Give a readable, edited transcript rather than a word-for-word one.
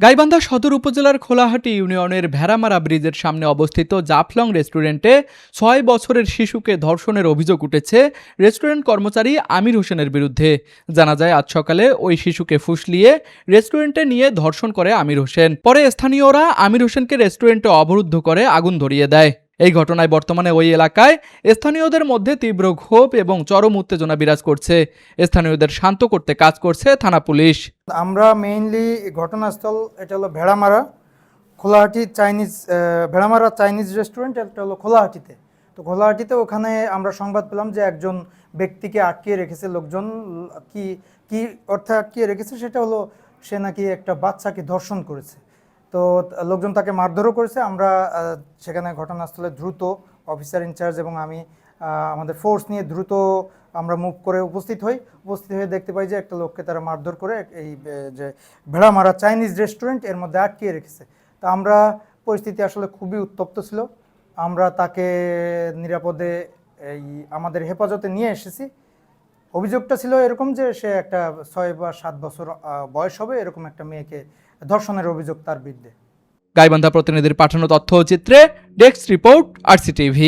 গাইবান্ধা সদর উপজেলার খোলাহাটি ইউনিয়নের ভেড়ামারা ব্রিজের সামনে অবস্থিত জাফলং রেস্টুরেন্টে ৬ বছরের শিশুকে ধর্ষণের অভিযোগ উঠেছে রেস্টুরেন্ট কর্মচারী আমির হোসেনের বিরুদ্ধে। জানা যায় আজ সকালে ওই শিশুকে ফুসলিয়ে রেস্টুরেন্টে নিয়ে ধর্ষণ করে আমির হোসেন। পরে স্থানীয়রা আমির হোসেনকে রেস্টুরেন্টে অবরুদ্ধ করে আগুন ধরিয়ে দেয়। এই ঘটনায় বর্তমানে ওই এলাকায় স্থানীয়দের মধ্যে তীব্র ক্ষোভ এবং চরম উত্তেজনা বিরাজ করছে। স্থানীয়দের শান্ত করতে কাজ করছে থানা পুলিশ। আমরা মেইনলি ঘটনাস্থল এটা হলো ভেড়ামারা খোলাহাটি ভেড়ামারা চাইনিজ রেস্টুরেন্ট, এটা হলো খোলাহাটিতে। তো খোলাহাটিতে ওখানে আমরা সংবাদ পেলাম যে একজন ব্যক্তিকে আটকিয়ে রেখেছে লোকজন। কি কি অর্থে আটকিয়ে রেখেছে সেটা হলো সে নাকি একটা বাচ্চাকে ধর্ষণ করেছে। তো লোকজন তাকে মারধরও করেছে। আমরা সেখানে ঘটনাস্থলে দ্রুত অফিসার ইনচার্জ এবং আমি আমাদের ফোর্স নিয়ে দ্রুত আমরা মুভ করে উপস্থিত হয়ে দেখতে পাই যে একটা লোককে তারা মারধর করে এই যে ভেড়ামারা চাইনিজ রেস্টুরেন্ট এর মধ্যে আটকিয়ে রেখেছে। তো আমরা পরিস্থিতি আসলে খুবই উত্তপ্ত ছিল। আমরা তাকে নিরাপদে এই আমাদের হেফাজতে নিয়ে এসেছি। অভিযোগটা ছিল এরকম যে সে একটা ৬ বা ৭ বছর বয়স হবে এরকম একটা মেয়েকে ধর্ষণের অভিযোগ তার বিরুদ্ধে। গাইবান্ধা প্রতিনিধির পাঠানো তথ্যচিত্রে ডেস্ক রিপোর্ট, RCTV।